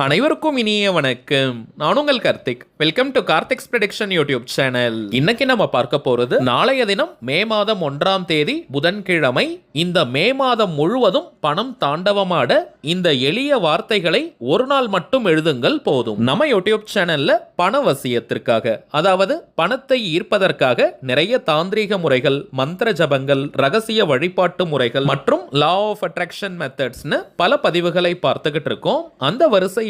அனைவருக்கும் இனிய வணக்கம். நான் உங்கள் Karthik. Welcome to Karthik's prediction YouTube channel. இன்னைக்கு நம்ம பார்க்க போறது நாளைய தினம் மே மாதம் 1ஆம் தேதி புதன்கிழமை. இந்த மே மாதம் முழுவதும் பணம் தாண்டவமாட இந்த எளிய வார்த்தைகளை ஒரு நாள் மட்டும் எழுதுங்கள் போதும். நம்ம யூடியூப் சேனல்ல பணவசியத்திற்காக, அதாவது பணத்தை ஈர்ப்பதற்காக நிறைய தாந்திரீக முறைகள், மந்திர ஜபங்கள், ரகசிய வழிபாட்டு முறைகள் மற்றும் லா ஆஃப் அட்ராக்ஷன் மெத்தட்ஸ்னு பல பதிவுகளை பார்த்துக்கிட்டு இருக்கோம். அந்த வரிசையில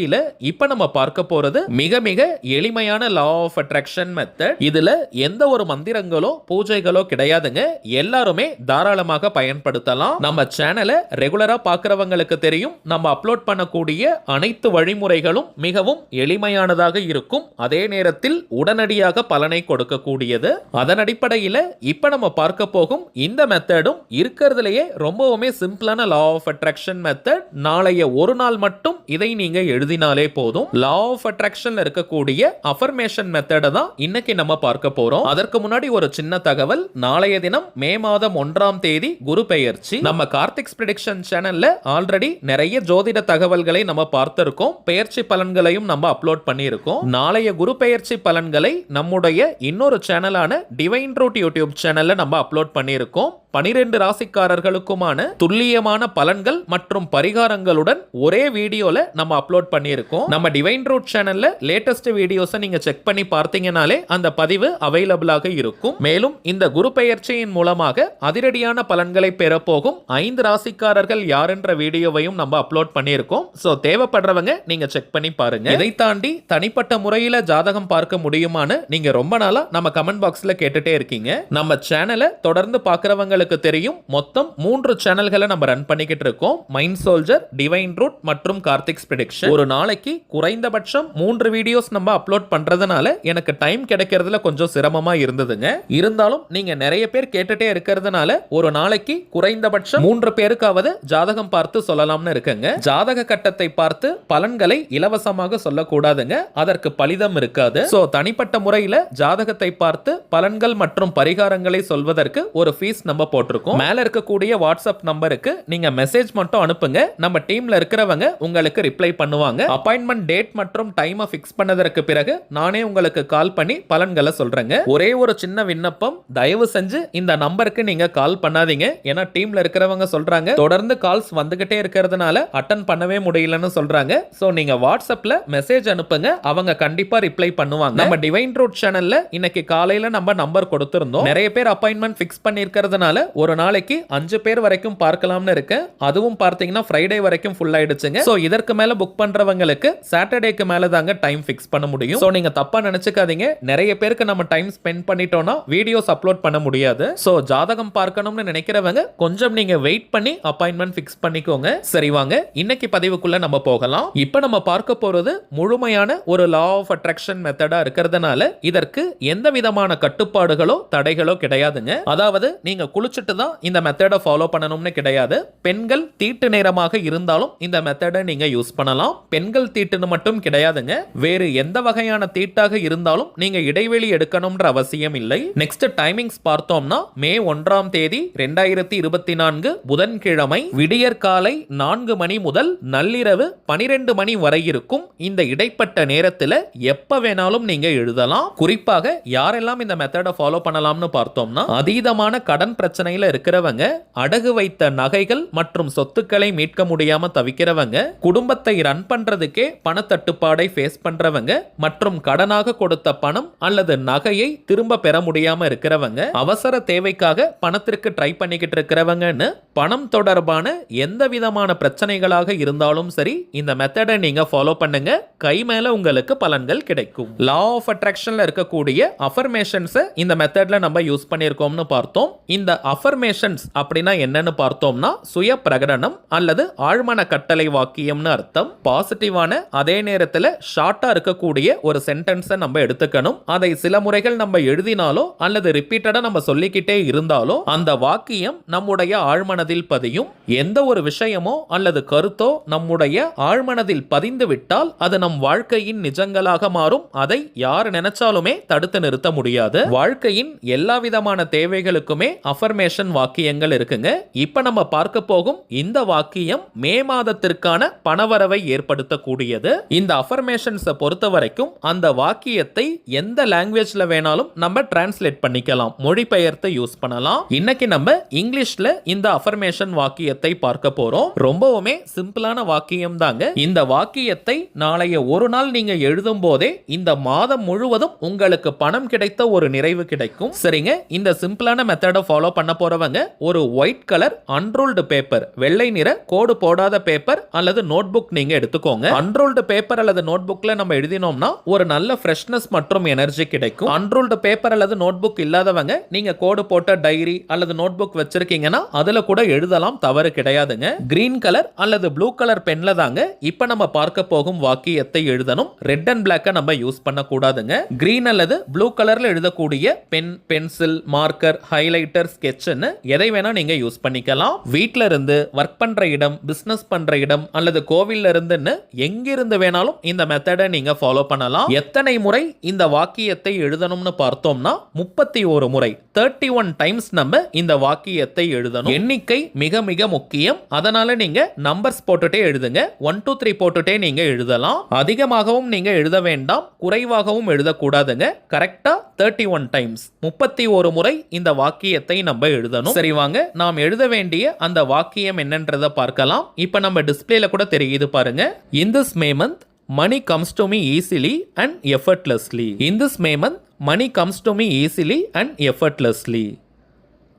இப்ப நம்ம பார்க்க போறது மிக மிக எளிமையான லா ஆஃப் அட்ராக்ஷன் மெத்தட். இதுல எந்த ஒரு மந்திரங்களோ பூஜைகளோ கிடையாதுங்க. எல்லாருமே தாராளமாக பயன்படுத்தலாம். நம்ம சேனலை ரெகுலரா பார்க்கிறவங்களுக்கு தெரியும், நம்ம அப்லோட் பண்ணக்கூடிய அனைத்து வழிமுறைகளும் மிகவும் எளிமையானதாக இருக்கும், அதே நேரத்தில் உடனடியாக பலனை கொடுக்கக்கூடியது. அதன் அடிப்படையில் இப்ப நம்ம பார்க்க போகும் இந்த மெத்தடும் இருக்கிறதுலேயே ரொம்பவுமே சிம்பிளான லா ஆஃப் அட்ராக்ஷன் மெத்தட். நாளைய ஒரு நாள் மட்டும் இதை நீங்க எழுதினாலே போதும். லா ஆஃப் அட்ராக்ஷன்ல இருக்கக்கூடிய அஃபர்மேஷன் மெத்தட தான் இன்னைக்கு நம்ம பார்க்க போறோம். அதற்கு முன்னாடி ஒரு சின்ன தகவல். நாளைய தினம் மே மாதம் 1ஆம் தேதி குரு பெயர்ச்சி. நம்ம கார்த்திக்ஸ் ப்ரெடிக்ஷன் சேனல்ல ஆல்ரெடி நிறைய ஜோதிட தகவல்களை நம்ம பார்த்திருக்கோம். பெயர்ச்சி பலன்களையும் நம்ம அப்லோட் பண்ணியிருக்கோம். நாளைய குரு பெயர்ச்சி பலன்களை நம்முடைய இன்னொரு சேனலான டிவைன் ரூட் யூடியூப் சேனல்ல நம்ம அப்லோட் பண்ணியிருக்கோம். 12 ராசிக்காரர்களுக்குமான துல்லியமான பலன்கள் மற்றும் பரிகாரங்களுடன் ஒரே வீடியோல நம்ம அப்லோட் பண்ணியிருக்கோம். நம்ம டிவைன் ரூட் சேனல்ல லேட்டஸ்ட் வீடியோஸை நீங்க செக் பண்ணி பார்த்தீங்கனாலே அந்த பதிவு அவைலபிளாக இருக்கும். மேலும் இந்த குரு பெயர்ச்சியின் மூலமாக அதிரடியான பலன்களை பெறப்போகும் 5 ராசிக்காரர்கள் யார் என்ற வீடியோவையும் நம்ம அப்லோட் பண்ணியிருக்கோம். சோ தேவைப்படுறவங்க நீங்க செக் பண்ணி பாருங்க. இதை தாண்டி தனிப்பட்ட முறையில ஜாதகம் பார்க்க முடியுமான்னு நீங்க ரொம்ப நாளா நம்ம கமெண்ட் பாக்ஸ்ல கேட்டுட்டே இருக்கீங்க. நம்ம சேனலை தொடர்ந்து பார்க்கிறவங்க தெரியும், மொத்தம் 3 சேனல்களை நம்ம ரன் பண்ணிக்கிட்டு இருக்கோம். மைண்ட் சோல்ஜர், டிவைன் ரூட் மற்றும் கார்த்திக்ஸ் ப்ரெடிக்ஷன். ஒரு நாளைக்கு குறைந்தபட்சம் 3 வீடியோஸ் நம்ம அப்லோட் பண்றதுனால எனக்கு டைம் கிடைக்கிறதுல கொஞ்சம் சிரமமா இருந்ததுங்க. இருந்தாலும் நீங்க நிறைய பேர் கேட்டுட்டே இருக்கிறதுனால ஒரு நாளைக்கு குறைந்தபட்சம் 3 பேருக்காவது ஜாதகம் பார்த்து சொல்லலாம்னு இருக்குங்க. ஜாதக கட்டத்தை பார்த்து பலன்களை இலவசமாக சொல்லக்கூடாதுங்க, அதற்கு பலிதம் இருக்காது. சோ தனிப்பட்ட முறையில ஜாதகத்தை பார்த்து பலன்கள் மற்றும் பரிகாரங்களை சொல்வதற்கு ஒரு ஃபீஸ் நம்ம போட்டிருக்கோம். மேல இருக்கக்கூடிய வாட்ஸ்அப் நம்பருக்கு நீங்க மெசேஜ் மட்டும் அனுப்புங்க. நம்ம டீம்ல இருக்கிறவங்க உங்களுக்கு ரிப்ளை பண்ணுவாங்க. அப்பாயின்மெண்ட் டேட் மற்றும் டைமை ஃபிக்ஸ் பண்ணதற்கு பிறகு நானே உங்களுக்கு கால் பண்ணி பலன்களை சொல்றேங்க. ஒரே ஒரு சின்ன விண்ணப்பம், தயவு செஞ்சு இந்த நம்பருக்கு நீங்க கால் பண்ணாதீங்க. ஏன்னா டீம்ல இருக்கிறவங்க சொல்றாங்க தொடர்ந்து கால்ஸ் வந்துகிட்டே இருக்கிறதுனால அட்டன் பண்ணவே முடியலன்னு சொல்றாங்க. சோ நீங்க வாட்ஸ்அப்ல மெசேஜ் அனுப்புங்க, அவங்க கண்டிப்பா ரிப்ளை பண்ணுவாங்க. நம்ம டிவைன் ரூட் சேனல்ல இன்னைக்கு காலையில நம்ம நம்பர் கொடுத்திருந்தோம். நிறைய பேர் அப்பாயின்மெண்ட் ஃபிக்ஸ் பண்ணிருக்கிறதுனால ஒரு நாளைக்கு 5 பேர் வரைக்கும் பார்க்கலாம்னு இருக்கு. அதுவும் பார்த்தீங்கன்னா ஃப்ரைடே வரைக்கும் ஃபுல் ஆயிடுச்சுங்க. சோ இதற்கு மேல புக் பண்றவங்களுக்கு சாட்டர்டேக்கு மேல தாங்க டைம் ஃபிக்ஸ் பண்ண முடியும். சோ நீங்க தப்பா நினைச்சுக்காதீங்க, நிறைய பேருக்கு நம்ம டைம் ஸ்பெண்ட் பண்ணிட்டோம்னா வீடியோஸ் அப்லோட் பண்ண முடியாது. சோ ஜாதகம் பார்க்கணும்னு நினைக்கிறவங்க கொஞ்சம் நீங்க வெயிட் பண்ணி அப்பாயின்மெண்ட் ஃபிக்ஸ் பண்ணிக்கோங்க. சரி வாங்க இன்னைக்கு பதிவுக்குள்ள நம்ம போகலாம். இப்போ நம்ம பார்க்க போறது முழுமையான ஒரு லா ஆஃப் அட்ராக்ஷன் மெத்தடா இருக்கிறதுனால இதற்கு எந்த விதமான கட்டுப்பாடுகளோ தடைகளோ கிடையாதுங்க. அதாவது நீங்க குளிச்சுட்டு தான் இந்த மெத்தடை ஃபாலோ பண்ணணும்னு கிடையாது. பெண்கள் தீட்டு நேரமாக இருந்தாலும் இந்த மெத்தடை நீங்க யூஸ் பண்ணலாம். பெண்கள் தீட்டுன்னு மட்டும் கிடையாதுங்க, வேறு எந்த வகையான தீட்டாக இருந்தாலும் நீங்க இடைவெளி எடுக்கணும்ன்ற அவசியம் இல்லை. நெக்ஸ்ட் டைமிங்ஸ் பார்த்தோம்னா மே 1ஆம் தேதி 2024 புதன்கிழமை விடியற்காலை 4 மணி முதல் நள்ளிரவு 12 மணி வரை இருக்கும். இந்த இடைப்பட்ட நேரத்தில் எப்ப வேணாலும் நீங்க எழுதலாம். குறிப்பாக யாரெல்லாம் இந்த மெத்தடை ஃபாலோ பண்ணலாம்னு பார்த்தோம்னா, அதீதமான கடன் பிரச்சனையில இருக்கிறவங்க, அடகு வைத்த நகைகள் மற்றும் சொத்துக்களை மீட்க முடியாம தவிக்கிறவங்க, குடும்பத்தை ரன் பண்றதுக்கே பணத்தட்டுப்பாடை ஃபேஸ் பண்றவங்க மற்றும் கடனாக கொடுத்த பணம் அல்லது நகையை திரும்ப பெற முடியாம இருக்கிறவங்க, அவசர தேவைக்காக பணத்திற்கு ட்ரை பண்ணிக்கிட்டு இருக்கிறவங்கன்னு பணம் தொடர்பான எந்த விதமான பிரச்சனைகளாக இருந்தாலும் சரி இந்த மெத்தடை நீங்க ஃபாலோ பண்ணுங்க. கை மேல உங்களுக்கு பலன்கள் கிடைக்கும். லா ஆஃப் அட்ராக்ஷன்ல இருக்கக்கூடிய அஃபர்மேஷன்ஸ் இந்த மெத்தட்ல நம்ம யூஸ் பண்ணியிருக்கோம்னு பார்த்தோம். இந்த அஃபர்மேஷன்ஸ் அப்படின்னா என்னன்னு பார்த்தோம்னா சுய பிரகடனம் அல்லது ஆழ்மன கட்டளை வாக்கியம்னு அர்த்தம். பாசிட்டிவான அதே நேரத்தில் ஷார்ட்டா இருக்கக்கூடிய ஒரு சென்டென்ஸை நம்ம எடுத்துக்கணும். அதை சில முறைகள் நம்ம எழுதினாலோ அல்லது ரிப்பீட்டடா நம்ம சொல்லிக்கிட்டே இருந்தாலோ அந்த வாக்கியம் நம்முடைய ஆழ்மனதில் பதியும். எந்த ஒரு விஷயமோ அல்லது கருத்தோ நம்முடைய ஆழ்மனதில் பதிந்து விட்டால் அது நம் வாழ்க்கையின் நிஜங்களாக மாறும். அதை யார் நினைச்சாலுமே தடுத்து நிறுத்த முடியாது. வாழ்க்கையின் எல்லா விதமான தேவைகளுக்குமே அஃபர்மேஷன் அஃபர்மேஷன் வாக்கியங்கள் இருக்குங்க. இப்ப நம்ம பார்க்க போகும் இந்த வாக்கியம் மே மாதத்திற்கான பணவரவை ஏற்படுத்தக்கூடியது. இந்த அஃபர்மேஷன்ஸை பொறுத்த வரைக்கும் அந்த வாக்கியத்தை எந்த லாங்குவேஜ்ல வேணாலும் நம்ம டிரான்ஸ்லேட் பண்ணிக்கலாம், மொழிபெயர்த்து யூஸ் பண்ணலாம். இன்னைக்கு நம்ம இங்கிலீஷ்ல இந்த அஃபர்மேஷன் வாக்கியத்தை பார்க்க போறோம். ரொம்பவுமே சிம்பிளான வாக்கியம் தாங்க. இந்த வாக்கியத்தை நாளைய ஒரு நாள் நீங்க எழுதும் போதே இந்த மாதம் முழுவதும் உங்களுக்கு பணம் கிடைத்த ஒரு நிறைவு கிடைக்கும். சரிங்க, இந்த சிம்பிளான மெத்தடை ஃபாலோ பண்ண போறவங்க ஒரு ஒயிட் கலர் அன்ரோல்டு பேப்பர், வெள்ளை நிற கோடு போடாத பேப்பர் அல்லது நோட்புக் நீங்க எடுத்துக்கோங்க. அன்ரோல்டு பேப்பர் அல்லது நோட்புக்ல நம்ம எழுதினோம்னா ஒரு நல்ல ஃப்ரெஷ்னஸ் மற்றும் எனர்ஜி கிடைக்கும். அன்ரோல்டு பேப்பர் அல்லது நோட்புக் இல்லாதவங்க நீங்க கோடு போட்ட டைரி அல்லது நோட்புக் வச்சிருக்கீங்கன்னா அதுல கூட எழுதலாம், தவறு கிடையாதுங்க. கிரீன் கலர் அல்லது ப்ளூ கலர் பென்ல தாங்க இப்ப நம்ம பார்க்க போகும் வாக்கியத்தை எழுதணும். ரெட் அண்ட் பிளாக்க நம்ம யூஸ் பண்ண கூடாதுங்க. கிரீன் அல்லது ப்ளூ கலர்ல எழுதக்கூடிய பென், பென்சில், மார்க்கர், ஹைலைட்டர், ஸ்கெட்ச்னு எதை வேணா நீங்க யூஸ் பண்ணிக்கலாம். வீட்ல இருந்து, ஒர்க் பண்ற இடம், பிசினஸ் பண்ற இடம் அல்லது கோவில்ல இருந்துன்னு எங்கிருந்து வேணாலும் இந்த மெத்தடை நீங்க ஃபாலோ பண்ணலாம். எத்தனை முறை இந்த வாக்கியத்தை எழுதணும்னு பார்த்தோம்னா 31 முறை, 31 டைம்ஸ் நம்ம இந்த வாக்கியத்தை எழுதணும். எண்ணிக்கை மிக மிக முக்கியம். அதனால நீங்க நம்பர்ஸ் போட்டுட்டே எழுதுங்க. 1 2 3 போட்டுட்டே நீங்க எழுதலாம். அதிகமாகவும் நீங்க எழுத வேண்டாம், குறைவாகவும் எழுதக்கூடாதுங்க. கரெக்டா 31 டைம்ஸ், 31 முறை இந்த வாக்கியத்தை நம்ம எழுதணும். சரி வாங்க, நாம் எழுத வேண்டிய அந்த வாக்கியம் என்னன்றதை பார்க்கலாம். இப்ப நம்ம டிஸ்பிளேல கூட தெரியுது பாருங்க. In this May month, money comes to me easily and effortlessly. In this May month, money comes to me easily and effortlessly.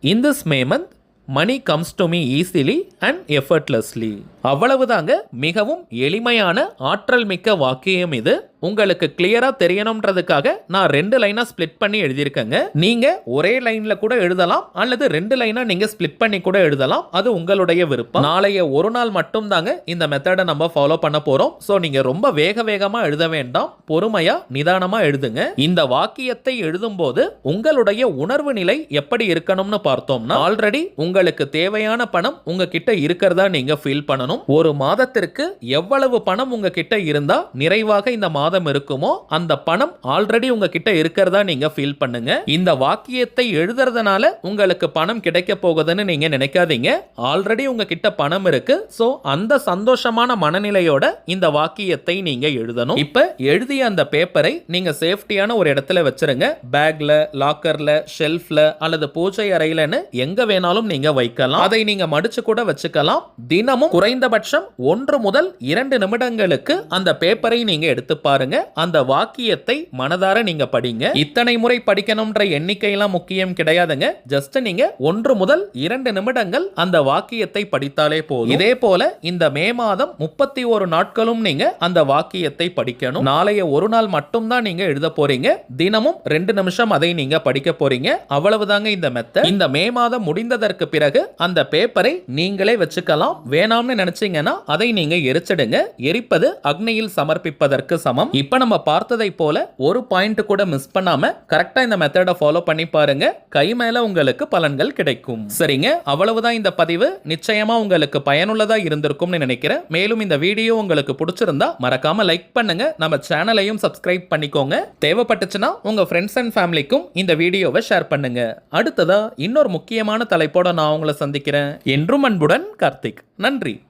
In this May month, money comes to me easily and effortlessly. அவ்வளவுதாங்க. மிகவும் எளிமையான ஆற்றல் மிக்க வாக்கியம் இது. உங்களுக்கு கிளியரா தெரியணும்ன்றதுக்காக நான் 2 லைனா ஸ்பிளிட் பண்ணி எழுதியிருக்கேங்க. நீங்க ஒரே லைன்ல கூட எழுதலாம் அல்லது 2 லைனா நீங்க ஸ்பிளிட் பண்ணி கூட எழுதலாம், அது உங்களுடைய விருப்பம். நாளைய ஒரு நாள் மட்டும் தாங்க இந்த மெத்தடை நம்ம ஃபாலோ பண்ண போறோம். சோ நீங்க ரொம்ப வேகமா எழுத வேண்டாம், பொறுமையா நிதானமா எழுதுங்க. இந்த வாக்கியத்தை எழுதும் போது உங்களுடைய உணர்வு நிலை எப்படி இருக்கணும்னு பார்த்தோம்னா, ஆல்ரெடி உங்களுக்கு தேவையான பணம் உங்ககிட்ட இருக்கிறதா நீங்க ஃபீல் பண்ணணும். ஒரு மாதத்திற்கு எவ்வளவு பணம் உங்ககிட்ட இருந்தா நிறைவாக இந்த மாதம் இருக்குமோ அந்த பணம் ஆல்ரெடி உங்ககிட்ட இருக்கிறதா நீங்க ஃபீல் பண்ணுங்க. இந்த வாக்கியத்தை எழுதுறதுனால உங்களுக்கு பணம் கிடைக்க போகுதுன்னு நீங்க நினைக்காதீங்க. ஆல்ரெடி உங்ககிட்ட பணம் இருக்கு. சோ அந்த சந்தோஷமான மனநிலையோட இந்த வாக்கியத்தை நீங்க எழுதணும். இப்ப எழுதிய அந்த பேப்பரை நீங்க சேஃப்டியான ஒரு இடத்துல வச்சிருங்க. பேக்ல, லாக்கர்ல, ஷெல்ஃப்ல அல்லது பூஜை அறையிலன்னு எங்க வேணாலும் நீங்க வைக்கலாம். அதை நீங்க மடிச்சு கூட வச்சுக்கலாம். தினமும் குறைந்தபட்சம் 1 முதல் 2 நிமிடங்களுக்கு அந்த பேப்பரை நீங்க எடுத்து பாருங்க. அந்த வாக்கியத்தை மனதார நீங்க படிங்க. இத்தனை முறை படிக்கணும்ன்ற எண்ணிக்கையெல்லாம் முக்கியம் கிடையாதுங்க. ஜஸ்ட் நீங்க 1 முதல் 2 நிமிடங்கள் அந்த வாக்கியத்தை படித்தாலே போதும். இதே போல இந்த மே மாதம் 31 நாட்களும் நீங்க அந்த வாக்கியத்தை படிக்கணும். நாளைய ஒரு நாள் மட்டும் தான் நீங்க எழுத போறீங்க. தினமும் 2 நிமிஷம் அதை நீங்க படிக்க போறீங்க. அவ்வளவுதாங்க இந்த மெத்தட். இந்த மே மாதம் முடிந்ததற்கு பிறகு அந்த பேப்பரை நீங்களே வச்சுக்கலாம். வேணாம்னு நினைச்சீங்கன்னா அதை நீங்க எரிச்சிடுங்க. எரிப்பது அக்னியில் சமர்ப்பிப்பதற்கு சமம். இப்ப நம்ம பார்த்ததை போல ஒரு பாயிண்ட் கூட மிஸ் பண்ணாம கரெக்டா இந்த மெத்தடை ஃபாலோ பண்ணி பாருங்க. கை மேல உங்களுக்கு பலன்கள் கிடைக்கும். சரிங்க, அவ்வளவுதான் இந்த பதிவு. நிச்சயமா உங்களுக்கு பயனுள்ளதா இருந்திருக்கும்னு நினைக்கிறேன். மேலும் இந்த வீடியோ உங்களுக்கு பிடிச்சிருந்தா மறக்காம லைக் பண்ணுங்க. நம்ம சேனலையும் சப்ஸ்கிரைப் பண்ணிக்கோங்க. தேவைப்பட்டுச்சுன்னா உங்க ஃப்ரெண்ட்ஸ் அண்ட் ஃபேமிலிக்கும் இந்த வீடியோவை ஷேர் பண்ணுங்க. அடுத்ததா இன்னொரு முக்கியமான தலைப்போட நான் உங்களை சந்திக்கிறேன். என்றும் அன்புடன் கார்த்திக். நன்றி.